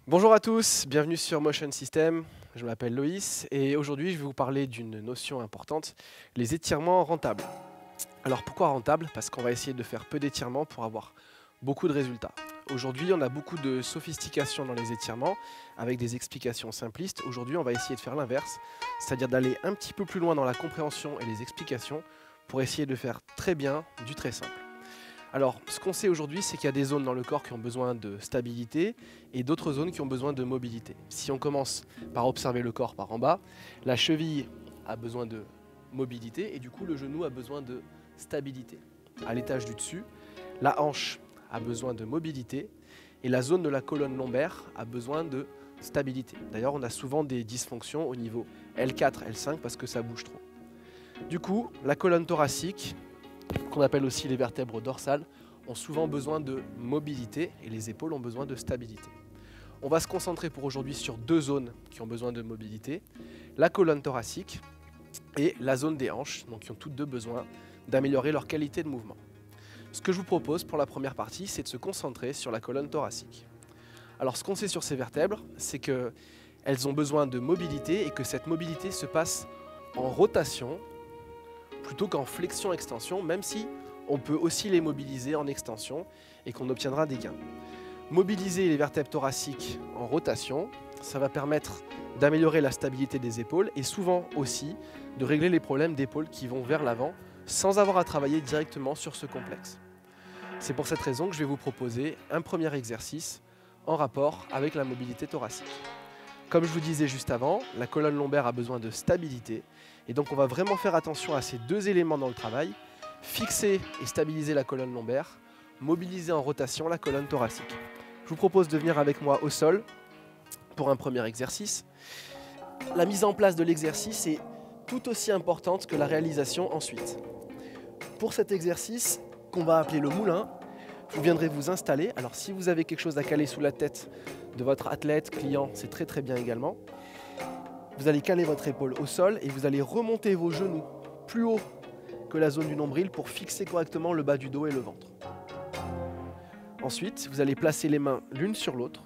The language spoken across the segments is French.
Bonjour à tous, bienvenue sur Motion System. Je m'appelle Loïs et aujourd'hui je vais vous parler d'une notion importante, les étirements rentables. Alors pourquoi rentable? Parce qu'on va essayer de faire peu d'étirements pour avoir beaucoup de résultats. Aujourd'hui on a beaucoup de sophistication dans les étirements avec des explications simplistes. Aujourd'hui on va essayer de faire l'inverse, c'est-à-dire d'aller un petit peu plus loin dans la compréhension et les explications pour essayer de faire très bien du très simple. Alors, ce qu'on sait aujourd'hui, c'est qu'il y a des zones dans le corps qui ont besoin de stabilité et d'autres zones qui ont besoin de mobilité. Si on commence par observer le corps par en bas, la cheville a besoin de mobilité et du coup le genou a besoin de stabilité. À l'étage du dessus, la hanche a besoin de mobilité et la zone de la colonne lombaire a besoin de stabilité. D'ailleurs, on a souvent des dysfonctions au niveau L4, L5 parce que ça bouge trop. Du coup, la colonne thoracique, qu'on appelle aussi les vertèbres dorsales, ont souvent besoin de mobilité et les épaules ont besoin de stabilité. On va se concentrer pour aujourd'hui sur deux zones qui ont besoin de mobilité, la colonne thoracique et la zone des hanches, donc qui ont toutes deux besoin d'améliorer leur qualité de mouvement. Ce que je vous propose pour la première partie, c'est de se concentrer sur la colonne thoracique. Alors ce qu'on sait sur ces vertèbres, c'est qu'elles ont besoin de mobilité et que cette mobilité se passe en rotation plutôt qu'en flexion-extension, même si on peut aussi les mobiliser en extension et qu'on obtiendra des gains. Mobiliser les vertèbres thoraciques en rotation, ça va permettre d'améliorer la stabilité des épaules et souvent aussi de régler les problèmes d'épaules qui vont vers l'avant sans avoir à travailler directement sur ce complexe. C'est pour cette raison que je vais vous proposer un premier exercice en rapport avec la mobilité thoracique. Comme je vous disais juste avant, la colonne lombaire a besoin de stabilité et donc on va vraiment faire attention à ces deux éléments dans le travail, fixer et stabiliser la colonne lombaire, mobiliser en rotation la colonne thoracique. Je vous propose de venir avec moi au sol pour un premier exercice. La mise en place de l'exercice est tout aussi importante que la réalisation ensuite. Pour cet exercice qu'on va appeler le moulin, vous viendrez vous installer. Alors si vous avez quelque chose à caler sous la tête de votre athlète, client, c'est très bien également. Vous allez caler votre épaule au sol et vous allez remonter vos genoux plus haut que la zone du nombril pour fixer correctement le bas du dos et le ventre. Ensuite, vous allez placer les mains l'une sur l'autre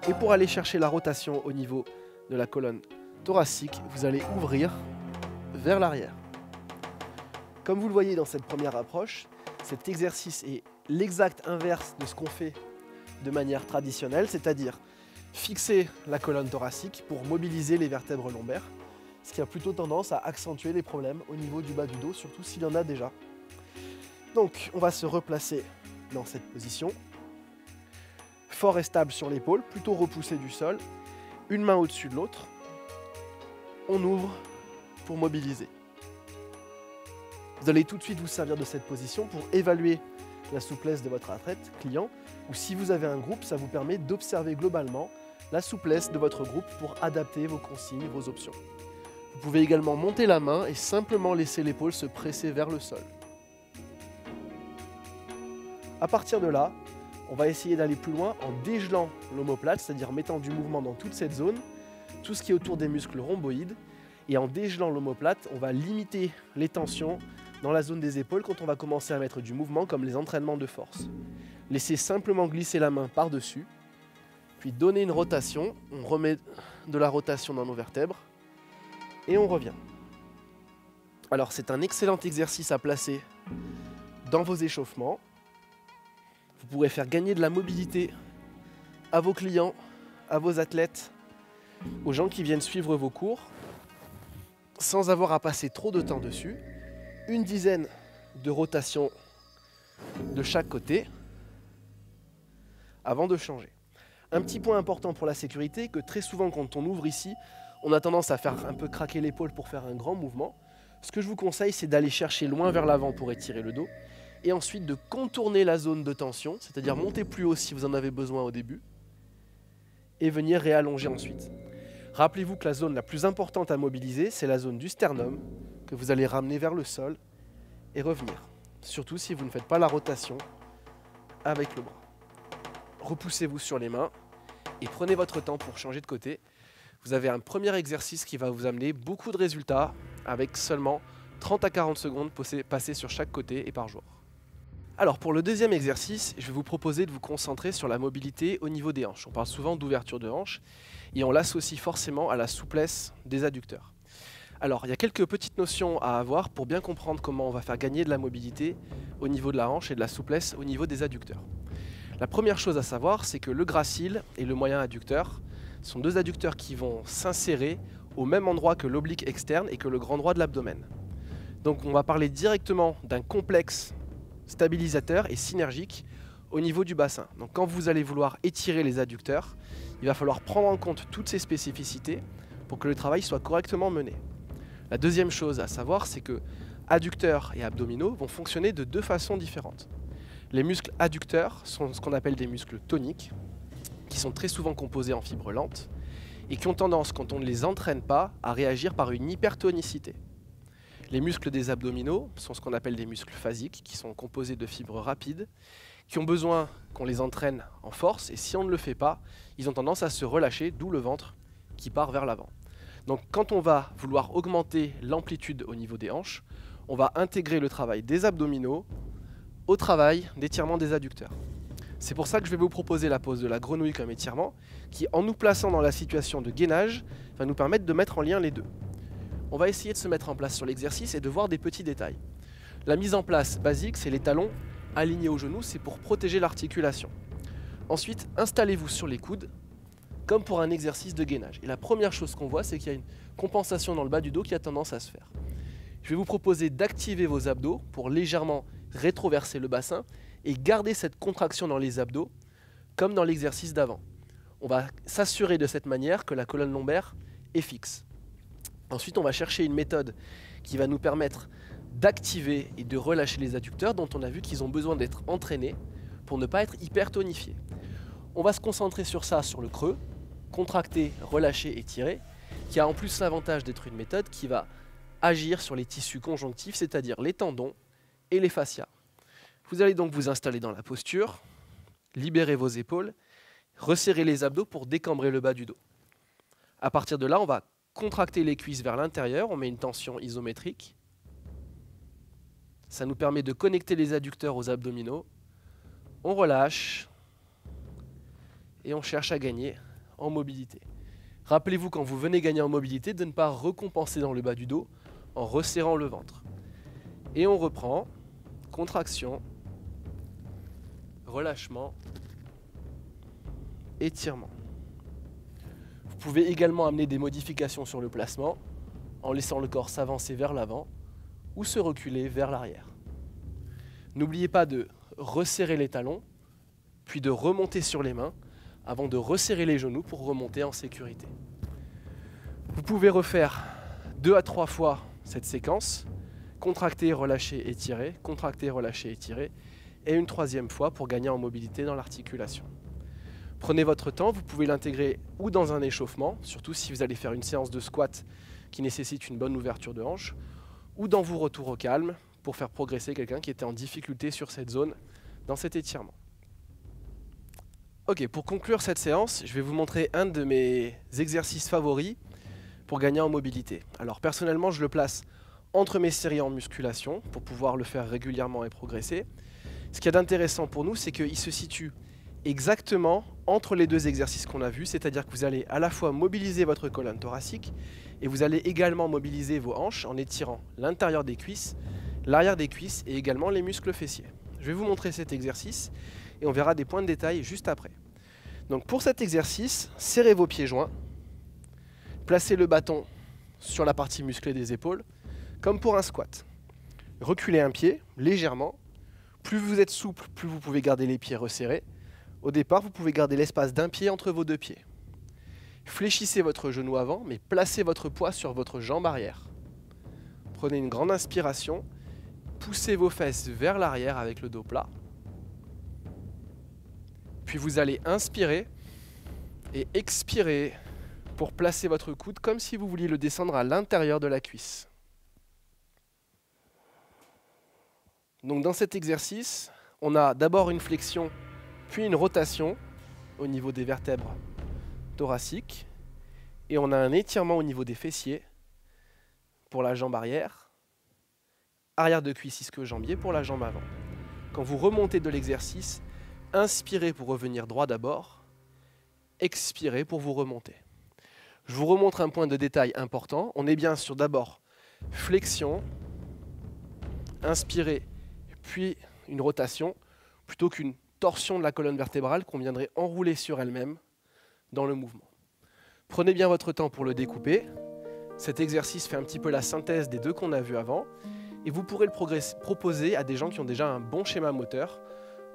et pour aller chercher la rotation au niveau de la colonne thoracique, vous allez ouvrir vers l'arrière. Comme vous le voyez dans cette première approche, cet exercice est l'exact inverse de ce qu'on fait de manière traditionnelle, c'est-à-dire fixer la colonne thoracique pour mobiliser les vertèbres lombaires, ce qui a plutôt tendance à accentuer les problèmes au niveau du bas du dos, surtout s'il y en a déjà. Donc on va se replacer dans cette position, fort et stable sur l'épaule, plutôt repoussé du sol, une main au-dessus de l'autre, on ouvre pour mobiliser. Vous allez tout de suite vous servir de cette position pour évaluer la souplesse de votre athlète, client, ou si vous avez un groupe, ça vous permet d'observer globalement la souplesse de votre groupe pour adapter vos consignes, vos options. Vous pouvez également monter la main et simplement laisser l'épaule se presser vers le sol. À partir de là, on va essayer d'aller plus loin en dégelant l'omoplate, c'est-à-dire mettant du mouvement dans toute cette zone, tout ce qui est autour des muscles rhomboïdes, et en dégelant l'omoplate, on va limiter les tensions dans la zone des épaules quand on va commencer à mettre du mouvement comme les entraînements de force. Laissez simplement glisser la main par-dessus, puis donner une rotation, on remet de la rotation dans nos vertèbres et on revient. Alors c'est un excellent exercice à placer dans vos échauffements. Vous pourrez faire gagner de la mobilité à vos clients, à vos athlètes, aux gens qui viennent suivre vos cours, sans avoir à passer trop de temps dessus. Une dizaine de rotations de chaque côté avant de changer. Un petit point important pour la sécurité, que très souvent quand on ouvre ici, on a tendance à faire un peu craquer l'épaule pour faire un grand mouvement. Ce que je vous conseille, c'est d'aller chercher loin vers l'avant pour étirer le dos et ensuite de contourner la zone de tension, c'est-à-dire monter plus haut si vous en avez besoin au début et venir réallonger ensuite. Rappelez-vous que la zone la plus importante à mobiliser, c'est la zone du sternum que vous allez ramener vers le sol et revenir. Surtout si vous ne faites pas la rotation avec le bras. Repoussez-vous sur les mains et prenez votre temps pour changer de côté. Vous avez un premier exercice qui va vous amener beaucoup de résultats avec seulement 30 à 40 secondes passées sur chaque côté et par jour. Alors pour le deuxième exercice, je vais vous proposer de vous concentrer sur la mobilité au niveau des hanches. On parle souvent d'ouverture de hanches et on l'associe forcément à la souplesse des adducteurs. Alors il y a quelques petites notions à avoir pour bien comprendre comment on va faire gagner de la mobilité au niveau de la hanche et de la souplesse au niveau des adducteurs. La première chose à savoir, c'est que le gracile et le moyen adducteur sont deux adducteurs qui vont s'insérer au même endroit que l'oblique externe et que le grand droit de l'abdomen. Donc on va parler directement d'un complexe stabilisateur et synergique au niveau du bassin. Donc quand vous allez vouloir étirer les adducteurs, il va falloir prendre en compte toutes ces spécificités pour que le travail soit correctement mené. La deuxième chose à savoir, c'est que adducteurs et abdominaux vont fonctionner de deux façons différentes. Les muscles adducteurs sont ce qu'on appelle des muscles toniques, qui sont très souvent composés en fibres lentes et qui ont tendance, quand on ne les entraîne pas, à réagir par une hypertonicité. Les muscles des abdominaux sont ce qu'on appelle des muscles phasiques, qui sont composés de fibres rapides, qui ont besoin qu'on les entraîne en force, et si on ne le fait pas, ils ont tendance à se relâcher, d'où le ventre qui part vers l'avant. Donc quand on va vouloir augmenter l'amplitude au niveau des hanches, on va intégrer le travail des abdominaux au travail d'étirement des adducteurs. C'est pour ça que je vais vous proposer la pose de la grenouille comme étirement, qui en nous plaçant dans la situation de gainage, va nous permettre de mettre en lien les deux. On va essayer de se mettre en place sur l'exercice et de voir des petits détails. La mise en place basique, c'est les talons alignés au genou, c'est pour protéger l'articulation. Ensuite, installez-vous sur les coudes, comme pour un exercice de gainage. Et la première chose qu'on voit, c'est qu'il y a une compensation dans le bas du dos qui a tendance à se faire. Je vais vous proposer d'activer vos abdos pour légèrement rétroverser le bassin et garder cette contraction dans les abdos, comme dans l'exercice d'avant. On va s'assurer de cette manière que la colonne lombaire est fixe. Ensuite, on va chercher une méthode qui va nous permettre d'activer et de relâcher les adducteurs dont on a vu qu'ils ont besoin d'être entraînés pour ne pas être hyper tonifiés. On va se concentrer sur ça, sur le creux, contracter, relâcher, étirer, qui a en plus l'avantage d'être une méthode qui va agir sur les tissus conjonctifs, c'est-à-dire les tendons et les fascias. Vous allez donc vous installer dans la posture, libérer vos épaules, resserrer les abdos pour décambrer le bas du dos. À partir de là, on va contracter les cuisses vers l'intérieur, on met une tension isométrique. Ça nous permet de connecter les adducteurs aux abdominaux. On relâche et on cherche à gagner en mobilité. Rappelez-vous quand vous venez gagner en mobilité de ne pas recompenser dans le bas du dos en resserrant le ventre. Et on reprend, contraction, relâchement, étirement. Vous pouvez également amener des modifications sur le placement en laissant le corps s'avancer vers l'avant ou se reculer vers l'arrière. N'oubliez pas de resserrer les talons, puis de remonter sur les mains avant de resserrer les genoux pour remonter en sécurité. Vous pouvez refaire 2 à 3 fois cette séquence, contracter, relâcher, étirer, contracter, relâcher, étirer, et une 3e fois pour gagner en mobilité dans l'articulation. Prenez votre temps, vous pouvez l'intégrer ou dans un échauffement, surtout si vous allez faire une séance de squat qui nécessite une bonne ouverture de hanche, ou dans vos retours au calme pour faire progresser quelqu'un qui était en difficulté sur cette zone dans cet étirement. Ok, pour conclure cette séance, je vais vous montrer un de mes exercices favoris pour gagner en mobilité. Alors personnellement, je le place entre mes séries en musculation pour pouvoir le faire régulièrement et progresser. Ce qu'il y a d'intéressant pour nous, c'est qu'il se situe exactement entre les deux exercices qu'on a vus, c'est-à-dire que vous allez à la fois mobiliser votre colonne thoracique et vous allez également mobiliser vos hanches en étirant l'intérieur des cuisses, l'arrière des cuisses et également les muscles fessiers. Je vais vous montrer cet exercice et on verra des points de détail juste après. Donc pour cet exercice, serrez vos pieds joints, placez le bâton sur la partie musclée des épaules, comme pour un squat. Reculez un pied légèrement. Plus vous êtes souple, plus vous pouvez garder les pieds resserrés. Au départ, vous pouvez garder l'espace d'un pied entre vos deux pieds. Fléchissez votre genou avant, mais placez votre poids sur votre jambe arrière. Prenez une grande inspiration, poussez vos fesses vers l'arrière avec le dos plat. Puis vous allez inspirer et expirer pour placer votre coude comme si vous vouliez le descendre à l'intérieur de la cuisse. Donc dans cet exercice, on a d'abord une flexion, puis une rotation au niveau des vertèbres thoraciques. Et on a un étirement au niveau des fessiers pour la jambe arrière, arrière de cuisse ischio-jambier pour la jambe avant. Quand vous remontez de l'exercice, inspirez pour revenir droit d'abord, expirez pour vous remonter. Je vous remontre un point de détail important. On est bien sûr d'abord flexion, inspirez, puis une rotation, plutôt qu'une torsion de la colonne vertébrale qu'on viendrait enrouler sur elle-même dans le mouvement. Prenez bien votre temps pour le découper. Cet exercice fait un petit peu la synthèse des deux qu'on a vus avant, et vous pourrez le proposer à des gens qui ont déjà un bon schéma moteur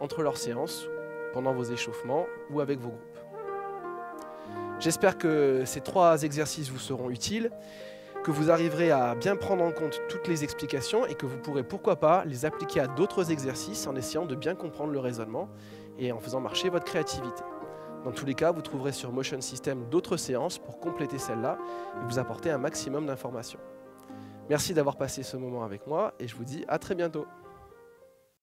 entre leurs séances, pendant vos échauffements ou avec vos groupes. J'espère que ces 3 exercices vous seront utiles, que vous arriverez à bien prendre en compte toutes les explications et que vous pourrez pourquoi pas les appliquer à d'autres exercices en essayant de bien comprendre le raisonnement et en faisant marcher votre créativité. Dans tous les cas, vous trouverez sur Motion System d'autres séances pour compléter celle-là et vous apporter un maximum d'informations. Merci d'avoir passé ce moment avec moi et je vous dis à très bientôt.